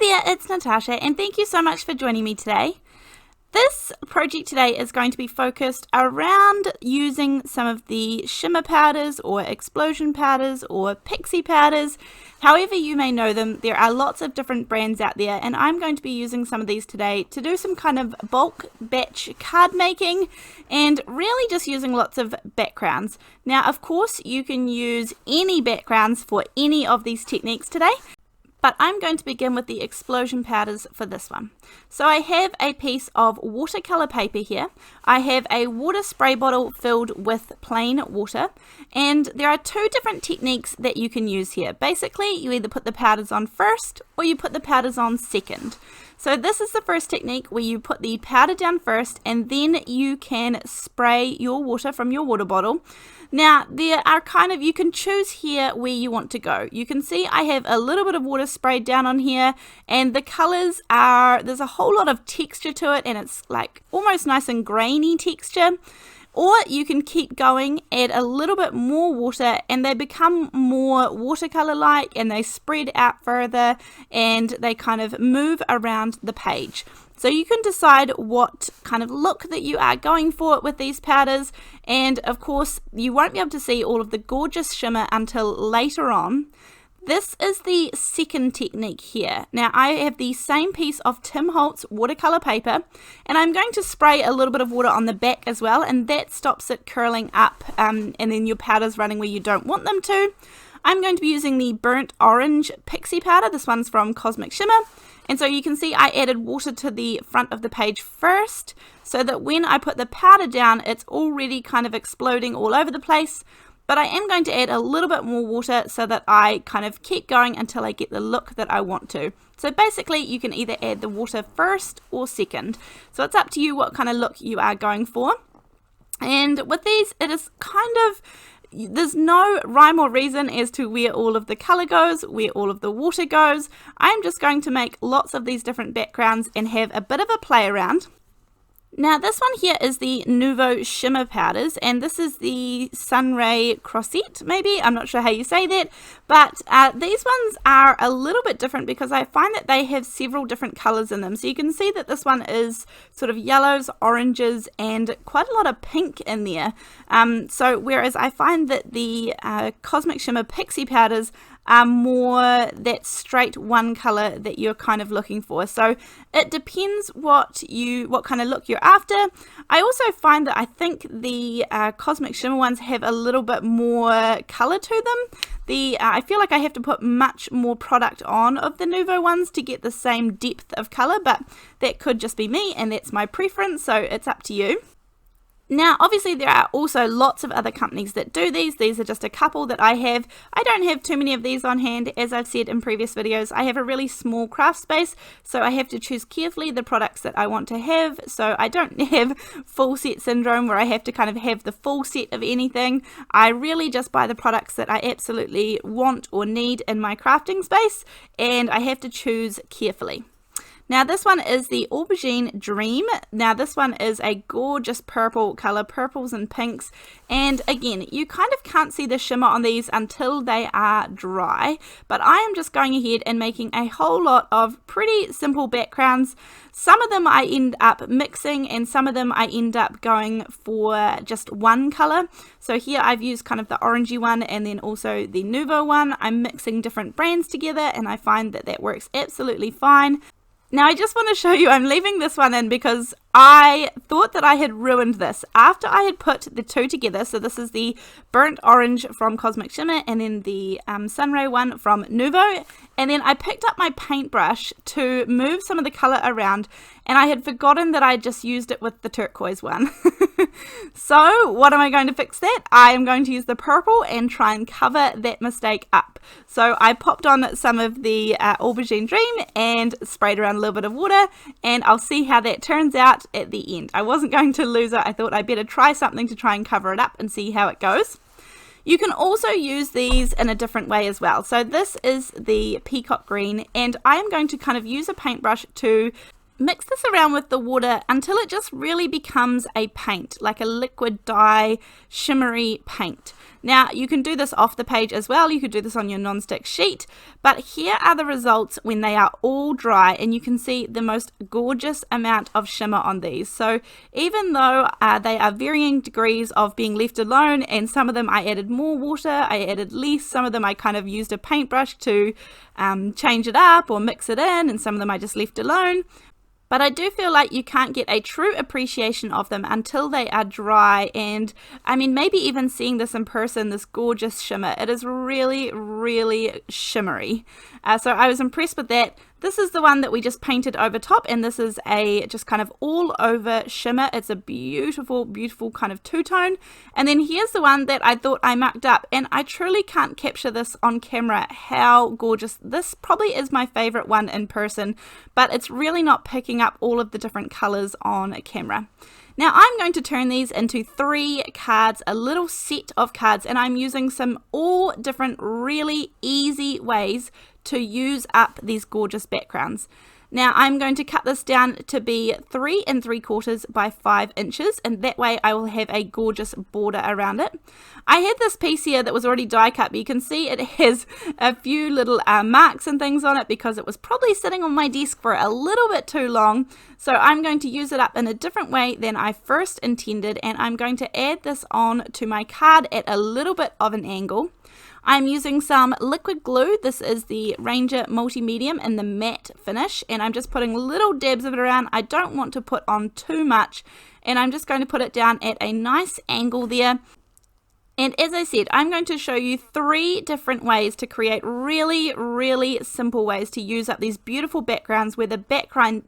there, it's Natasha, and thank you so much for joining me today. This project today is going to be focused around using some of the shimmer powders or explosion powders or pixie powders, however you may know them. There are lots of different brands out there, and I'm going to be using some of these today to do some kind of bulk batch card making and really just using lots of backgrounds. Now, of course, you can use any backgrounds for any of these techniques today, but I'm going to begin with the explosion powders for this one. So I have a piece of watercolor paper here. I have a water spray bottle filled with plain water, and there are two different techniques that you can use here. Basically, you either put the powders on first or you put the powders on second. So this is the first technique where you put the powder down first and then you can spray your water from your water bottle. Now, there are you can choose here where you want to go. You can see I have a little bit of water sprayed down on here, and the colors there's a whole lot of texture to it, and it's like almost nice and grainy texture. Or you can keep going, add a little bit more water, and they become more watercolor-like, and they spread out further, and they kind of move around the page. So you can decide what kind of look that you are going for with these powders, and of course you won't be able to see all of the gorgeous shimmer until later on. This is the second technique here. Now I have the same piece of Tim Holtz watercolor paper, and I'm going to spray a little bit of water on the back as well, and that stops it curling up and then your powders running where you don't want them to. I'm going to be using the burnt orange pixie powder. This one's from Cosmic Shimmer. And so you can see I added water to the front of the page first, so that when I put the powder down, it's already kind of exploding all over the place. But I am going to add a little bit more water so that I kind of keep going until I get the look that I want to. So basically you can either add the water first or second. So it's up to you what kind of look you are going for. And with these, it is there's no rhyme or reason as to where all of the color goes, where all of the water goes. I'm just going to make lots of these different backgrounds and have a bit of a play around. Now this one here is the Nuvo shimmer powders, and this is the Sunray Crossette, maybe, I'm not sure how you say that, but these ones are a little bit different because I find that they have several different colors in them. So you can see that this one is sort of yellows, oranges, and quite a lot of pink in there. So whereas I find that the Cosmic Shimmer Pixie powders are more that straight one color that you're kind of looking for. So it depends what kind of look you're after. I also find that I think the Cosmic Shimmer ones have a little bit more color to them. I feel like I have to put much more product on of the Nuvo ones to get the same depth of color, but that could just be me and that's my preference, so it's up to you. Now, obviously, there are also lots of other companies that do these. These are just a couple that I have. I don't have too many of these on hand. As I've said in previous videos, I have a really small craft space, so I have to choose carefully the products that I want to have. So I don't have full set syndrome where I have to kind of have the full set of anything. I really just buy the products that I absolutely want or need in my crafting space, and I have to choose carefully. Now this one is the Aubergine Dream. Now this one is a gorgeous purple color, purples and pinks. And again, you kind of can't see the shimmer on these until they are dry. But I am just going ahead and making a whole lot of pretty simple backgrounds. Some of them I end up mixing, and some of them I end up going for just one color. So here I've used kind of the orangey one and then also the Nuvo one. I'm mixing different brands together, and I find that that works absolutely fine. Now I just want to show you, I'm leaving this one in because I thought that I had ruined this. After I had put the two together, so this is the burnt orange from Cosmic Shimmer and then the Sunray one from Nuvo, and then I picked up my paintbrush to move some of the colour around, and I had forgotten that I just used it with the turquoise one. So what am I going to fix that? I am going to use the purple and try and cover that mistake up. So I popped on some of the Aubergine Dream and sprayed around a little bit of water, and I'll see how that turns out at the end. I wasn't going to lose it. I thought I'd better try something to try and cover it up and see how it goes. You can also use these in a different way as well. So this is the Peacock green, and I am going to kind of use a paintbrush to mix this around with the water until it just really becomes a paint, like a liquid dye, shimmery paint. Now, you can do this off the page as well. You could do this on your non-stick sheet, but here are the results when they are all dry, and you can see the most gorgeous amount of shimmer on these. So even though they are varying degrees of being left alone, and some of them I added more water, I added less, some of them I kind of used a paintbrush to change it up or mix it in, and some of them I just left alone. But I do feel like you can't get a true appreciation of them until they are dry, and I mean, maybe even seeing this in person, this gorgeous shimmer. It is really, really shimmery. So I was impressed with that. This is the one that we just painted over top, and this is a just kind of all over shimmer. It's a beautiful, beautiful kind of two-tone. And then here's the one that I thought I mucked up, and I truly can't capture this on camera, how gorgeous. This probably is my favorite one in person, but it's really not picking up all of the different colors on camera. Now I'm going to turn these into 3 cards, a little set of cards, and I'm using some all different really easy ways to use up these gorgeous backgrounds. Now I'm going to cut this down to be 3 3/4 by 5 inches, and that way I will have a gorgeous border around it. I had this piece here that was already die cut, but you can see it has a few little marks and things on it because it was probably sitting on my desk for a little bit too long. So I'm going to use it up in a different way than I first intended, and I'm going to add this on to my card at a little bit of an angle. I'm using some liquid glue. This is the Ranger Multi-Medium in the matte finish, and I'm just putting little dabs of it around. I don't want to put on too much, and I'm just going to put it down at a nice angle there. And as I said, I'm going to show you 3 different ways to create really, really simple ways to use up these beautiful backgrounds where the background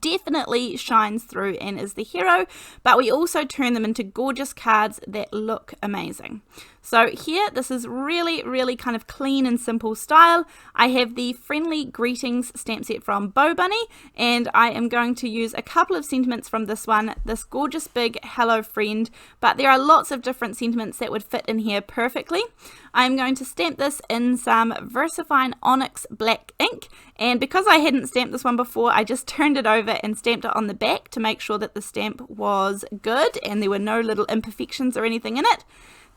definitely shines through and is the hero, but we also turn them into gorgeous cards that look amazing. So here, this is really, really kind of clean and simple style. I have the Friendly Greetings stamp set from BoBunny, and I am going to use a couple of sentiments from this one, this gorgeous big hello friend, but there are lots of different sentiments that would fit in here perfectly. I'm going to stamp this in some VersaFine Onyx black ink, and because I hadn't stamped this one before, I just turned it over and stamped it on the back to make sure that the stamp was good and there were no little imperfections or anything in it.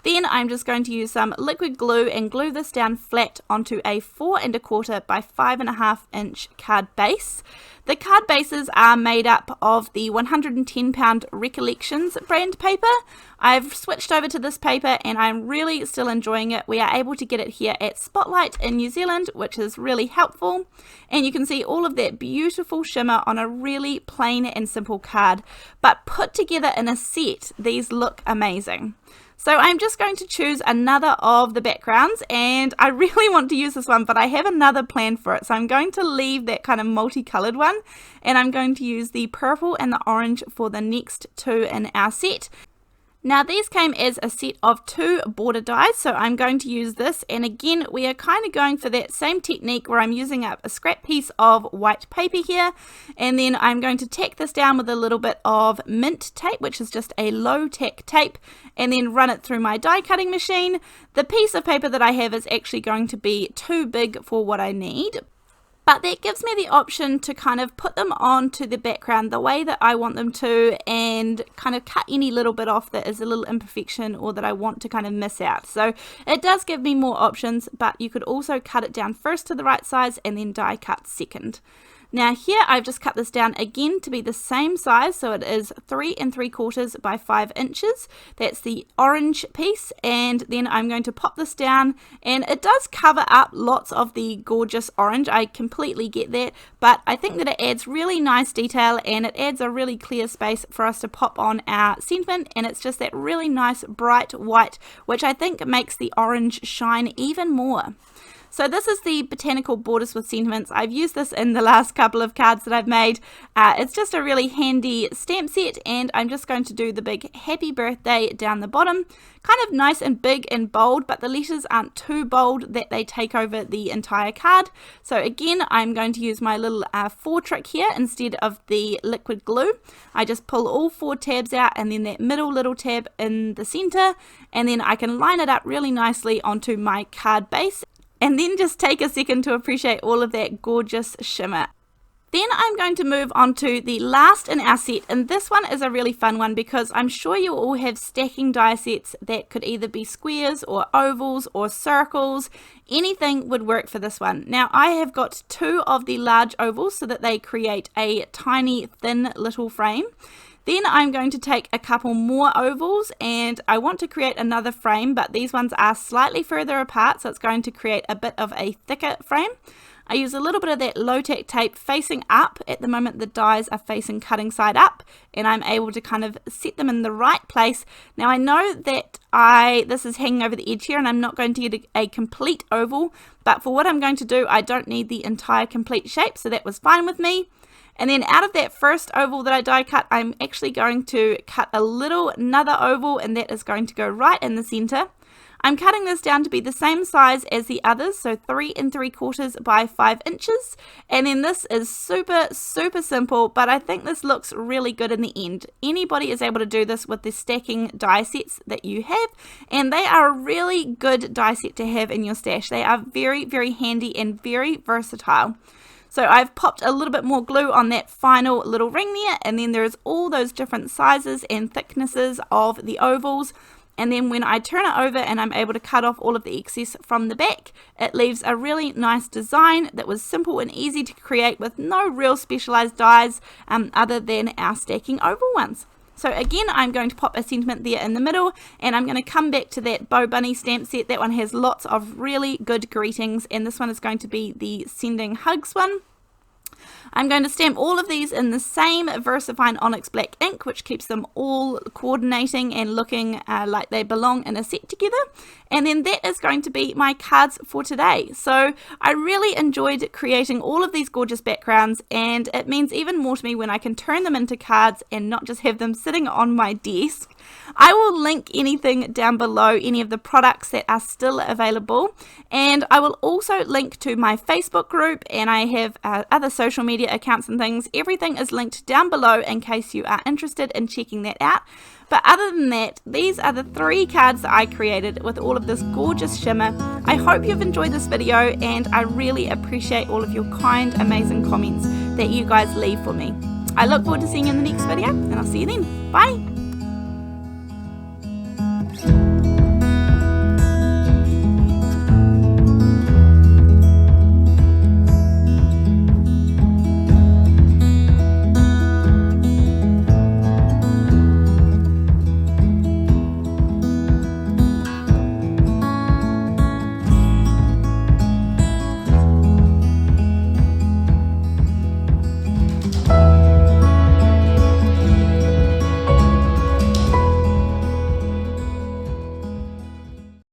Then I'm just going to use some liquid glue and glue this down flat onto a 4 1/4 by 5 1/2 inch card base. The card bases are made up of the 110 pound Recollections brand paper. I've switched over to this paper and I'm really still enjoying it. We are able to get it here at Spotlight in New Zealand, which is really helpful. And you can see all of that beautiful shimmer on a really plain and simple card. But put together in a set, these look amazing. So I'm just going to choose another of the backgrounds, and I really want to use this one, but I have another plan for it. So I'm going to leave that kind of multicolored one, and I'm going to use the purple and the orange for the next 2 in our set. Now these came as a set of 2 border dies, so I'm going to use this, and again we are kind of going for that same technique where I'm using up a scrap piece of white paper here, and then I'm going to tack this down with a little bit of mint tape, which is just a low tack tape, and then run it through my die cutting machine. The piece of paper that I have is actually going to be too big for what I need, but that gives me the option to kind of put them onto the background the way that I want them to, and kind of cut any little bit off that is a little imperfection or that I want to kind of miss out. So it does give me more options, but you could also cut it down first to the right size and then die cut second. Now here I've just cut this down again to be the same size, so it is 3 3/4 by 5 inches. That's the orange piece, and then I'm going to pop this down, and it does cover up lots of the gorgeous orange. I completely get that, but I think that it adds really nice detail and it adds a really clear space for us to pop on our sentiment, and it's just that really nice bright white, which I think makes the orange shine even more. So this is the Botanical Borders with Sentiments. I've used this in the last couple of cards that I've made. It's just a really handy stamp set, and I'm just going to do the big happy birthday down the bottom. Kind of nice and big and bold, but the letters aren't too bold that they take over the entire card. So again, I'm going to use my little 4 trick here instead of the liquid glue. I just pull all 4 tabs out, and then that middle little tab in the center, and then I can line it up really nicely onto my card base. And then just take a second to appreciate all of that gorgeous shimmer. Then I'm going to move on to the last in our set, and this one is a really fun one because I'm sure you all have stacking die sets that could either be squares or ovals or circles. Anything would work for this one. Now I have got 2 of the large ovals so that they create a tiny thin little frame. Then I'm going to take a couple more ovals and I want to create another frame, but these ones are slightly further apart, so it's going to create a bit of a thicker frame. I use a little bit of that low-tack tape facing up. At the moment the dies are facing cutting side up, and I'm able to kind of set them in the right place. Now I know that this is hanging over the edge here and I'm not going to get a complete oval, but for what I'm going to do I don't need the entire complete shape, so that was fine with me. And then out of that first oval that I die cut, I'm actually going to cut another oval, and that is going to go right in the center. I'm cutting this down to be the same size as the others, so 3 3/4 by 5 inches. And then this is super simple, but I think this looks really good in the end. Anybody is able to do this with the stacking die sets that you have, and they are a really good die set to have in your stash. They are very handy and very versatile. So I've popped a little bit more glue on that final little ring there, and then there's all those different sizes and thicknesses of the ovals. And then when I turn it over and I'm able to cut off all of the excess from the back, it leaves a really nice design that was simple and easy to create with no real specialized dies other than our stacking oval ones. So again, I'm going to pop a sentiment there in the middle, and I'm going to come back to that BoBunny stamp set. That one has lots of really good greetings, and this one is going to be the sending hugs one. I'm going to stamp all of these in the same VersaFine Onyx black ink, which keeps them all coordinating and looking like they belong in a set together. And then that is going to be my cards for today. So I really enjoyed creating all of these gorgeous backgrounds, and it means even more to me when I can turn them into cards and not just have them sitting on my desk. I will link anything down below, any of the products that are still available, and I will also link to my Facebook group, and I have other social media accounts and things. Everything is linked down below in case you are interested in checking that out. But other than that, these are the 3 cards that I created with all of this gorgeous shimmer. I hope you've enjoyed this video, and I really appreciate all of your kind, amazing comments that you guys leave for me. I look forward to seeing you in the next video, and I'll see you then. Bye!